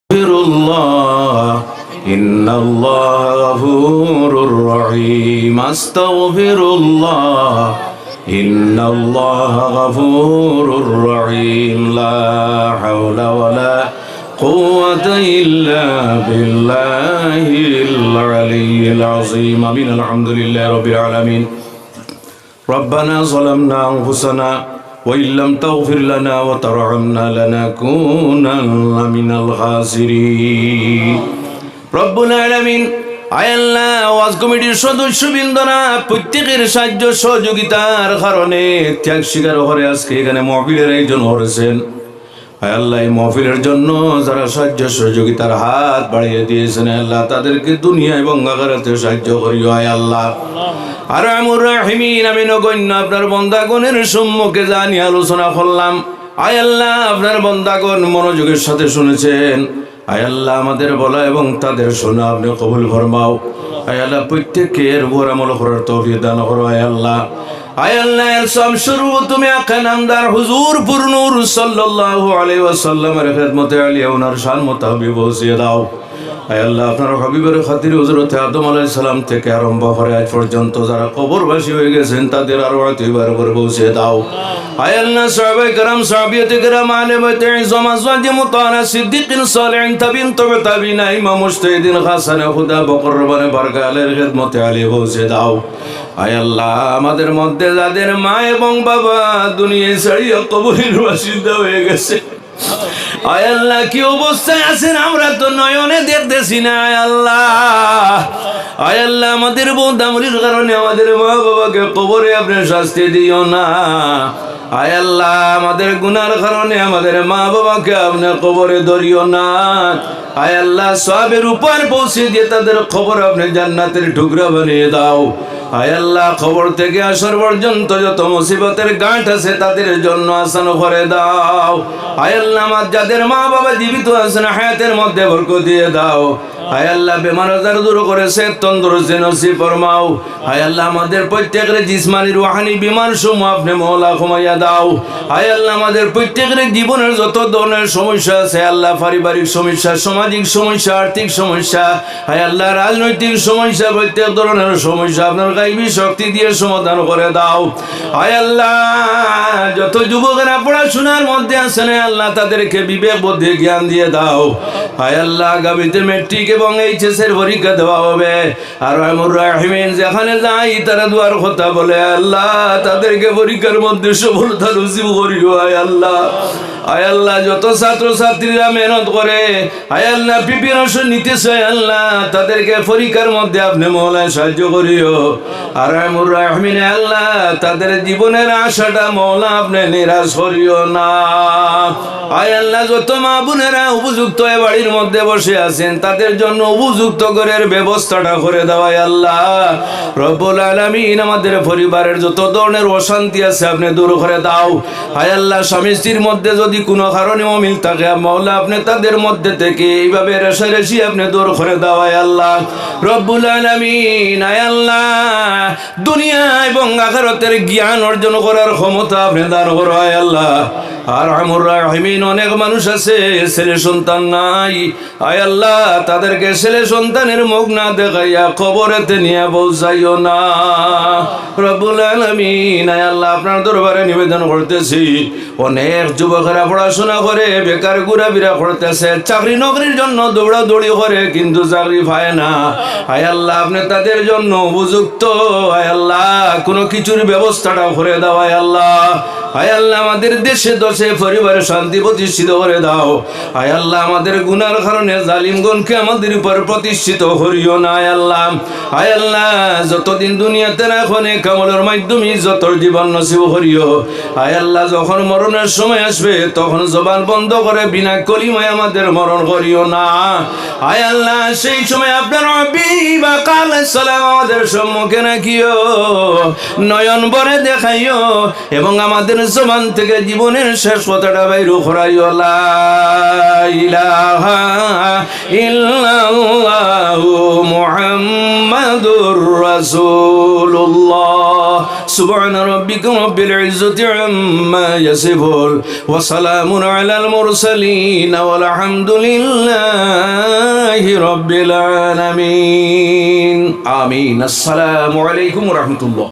الله إن الله غفور رحيم أستغفر الله إن الله غفور رحيم لا حول ولا قوة إلا بالله العلي العظيم آمين الحمد لله رب العالمين ربنا ظلمنا أنفسنا وإن لم تغفر لنا وترحمنا لنكونن من الخاسرين رب العالمين আয় আল্লাহ ওয়াজ কমিটির সদস্যবৃন্দরা প্রত্যেকের সাহায্য সহযোগিতার কারণে ত্যাগ স্বীকার করে আজকে এখানে মাহফিলের আয়োজন করেছেন। আয় আল্লাহ এই মাহফিলের জন্য যারা সাহায্য সহযোগিতার হাত বাড়িয়ে দিয়েছেন আল্লাহ তাদেরকে দুনিয়া এবং আখিরাতে সাহায্য করিও। আয় আল্লাহ আর আমুর রাহিমিন আমি নগণ্য আপনার বন্দাগণের সম্মুখে জানি আলোচনা করলাম। আয় আল্লাহ আপনার বন্দাগণ মনোযোগের সাথে শুনেছেন। আয় আল্লাহ আমাদের বলা এবং তাদের শোনা আপনি কবুল ফরমাও। আয় আল্লাহ প্রত্যেকের উপর আমল করার তৌফিক দান করো। আয় আল্লাহ আয় আল্লাহ সব শুরু তুমি আকা নামদার হুজুর পুরনুর সাল্লাল্লাহু আলাইহি ওয়াসাল্লামের খিদমতে আলিয়া ওনার শান মোতাবেক পৌঁছিয়ে দাও। আয় আল্লাহ আপনার হাবিবের খাতিরে হযরত আদম আলাইহিস সালাম থেকে আরম্ভ করে আজ পর্যন্ত যারা কবরবাসী হয়ে গেছেন তাদের আরওয়াত এবার করে পৌঁছে দাও। আয় আল্লাহ সাহাবায়ে কেরাম সাহাবিয়াতে কেরাম আলে বাইতে ইজম আজওয়াজ মুতাহহারা সিদ্দিকিন সালিহিন তাবিন তাবিনা ইমাম মুজতাহিদিন হাসান খুদা বকর রব্বানি বারকা আলের খিদমতে আলী পৌঁছে দাও। আয় আল্লাহ আমাদের মধ্যে যাদের মা এবং বাবা দুনিয়া ছাড়িয়া কবরের বাসিন্দা হয়ে গেছে আয় আল্লাহ কি অবস্থায় আছেন আমরা তো নয়নে দেখতেছি না। আয় আল্লাহ আয় আল্লাহ আমাদের বন্দামরির কারণে আমাদের মা বাবাকে কবরে আপনি শাস্তি দিও না। আয় আল্লাহ আমাদের গুনার কারণে আমাদের মা বাবাকে আপনি কবরে ধরিও না। আয় আল্লাহ সওয়াবের উপর পৌঁছে দিয়ে তাদের খবর আপনি জান্নাতের টুকরা বানিয়ে দাও। আয় আল্লাহ খবর থেকে আসর পর্যন্ত যত মুসিবতের গাঁট আছে তাদের জন্য আসান করে দাও। আয় আল্লাহ আমার যাদের মা বাবা জীবিত আছেন হায়াতের মধ্যে বরকত দিয়ে দাও। আয় আল্লাহ বেমার আজার দূর করেছে তন্দুরুস্তি নসিব ফরমাও। আয় আল্লাহ আমাদের প্রত্যেকের জিসমানি রুহানি বিমার সমূহ আপনি মওলা কমাইয়া দাও। আয় আল্লাহ আমাদের প্রত্যেকের জীবনের যত ধরনের সমস্যা আছে আল্লাহ পারিবারিক সমস্যা সামাজিক সমস্যা আর্থিক সমস্যা আয় আল্লাহ রাজনৈতিক সমস্যা প্রত্যেক ধরনের সমস্যা আপনার গায়বী শক্তি দিয়ে সমাধান করে দাও। আয় আল্লাহ যত যুবকেরা পড়াশোনার মধ্যে আছেন আল্লাহ তাদেরকে বিবেক বুদ্ধি জ্ঞান দিয়ে দাও। আয় আল্লাহ আগামীতে মেট্রিক এবং এইচএস এর পরীক্ষা দেওয়া হবে আর আমুর রাহিমিন যেখানে যাই তারা দুয়ার কথা বলে আল্লাহ তাদেরকে পরীক্ষার মধ্যে সফলতা নসিব করিও। আয় আল্লাহ আয় আল্লাহ যত ছাত্র ছাত্রীরা মেহনত করে আয় আল্লাহ প্রিপারেশন নিতেছে আল্লাহ তাদেরকে পরীক্ষার মধ্যে আপনি মওলা সাহায্য করিও। আর আমুর রাহিমিন আল্লাহ তাদের জীবনের আশাটা মওলা আপনি নিরাশ করিও না। আয় আল্লাহ যত মা বোনেরা উপযুক্ত এ বাড়ির মধ্যে বসে আছেন তাদের জন্য উপযুক্ত ঘরের ব্যবস্থাটা করে দেওয়াই আল্লাহ রব্বুল আলামিন আমাদের পরিবারের যত ধরনের অশান্তি আছে আপনি দূর করে দাও। আয় আল্লাহ স্বামী স্ত্রীর মধ্যে যদি কোনো কারণে অমিল থাকে মাওলা আপনি তাদের মধ্যে থেকে এইভাবে রেশারেশি আপনি দূর করে দাও। আয় আল্লাহ রব্বুল আলামিন আয় আল্লাহ দুনিয়া এবং আখিরাতের জ্ঞান অর্জন করার ক্ষমতা আপনি দান করো। আয় আল্লাহ আর আমুর রাহিমিন অনেক মানুষ আছে ছেলে সন্তান নাই আয় আল্লাহ তাদেরকে ছেলে সন্তানের মুখ না দেখাইয়া কবরেতে নিয়ে পৌঁছাইও না। রব্বুল আলামিন আয় আল্লাহ আপনার দরবারে নিবেদন করতেছি অনেক যুবকেরা পড়াশোনা করে বেকার ঘোরাফেরা করতেছে চাকরি নকরির জন্য দৌড়াদৌড়ি করে কিন্তু চাকরি পায় না। আয় আল্লাহ আপনি তাদের জন্য উপযুক্ত আয় আল্লাহ কোনো কিছুর ব্যবস্থাটা করে দাও। আয় আল্লাহ আয় আল্লাহ আমাদের দেশে দশে পরিবারে শান্তি প্রতিষ্ঠিত করে দাও। আয় আল্লাহ আমাদের গুনার কারণে জালিমগণকে আমাদের উপর প্রতিষ্ঠিত করিও না। আয় আল্লাহ আয় আল্লাহ যতদিন দুনিয়াতে রাখনে কামলের মাধ্যমে যত জীবন নসিব করিও। আয় আল্লাহ যখন মরণের সময় আসবে তখন জবান বন্ধ করে বিনা কলিমায় আমাদের মরণ করিও না। আয় আল্লাহ সেই সময় আপনার হাবিব আলাইহিস সালাম আমাদের সম্মুখে রাখিও নয়ন ভরে দেখাইও এবং আমাদের জবান থেকে জীবনের শেষ কথাটা বাইর করাইও। লা ইলাহা ইল্লাল্লাহু মুহাম্মাদুর রাসূলুল্লাহ সুবহানা রাব্বিকা রাব্বিল ইজ্জাতি আম্মা ইয়াসিফুন ওয়া সালামুন আলাল মুরসালিন ওয়াল হামদুলিল্লাহি রাব্বিল আলামিন। আমিন। আসসালামু আলাইকুম ওয়া রাহমাতুল্লাহ।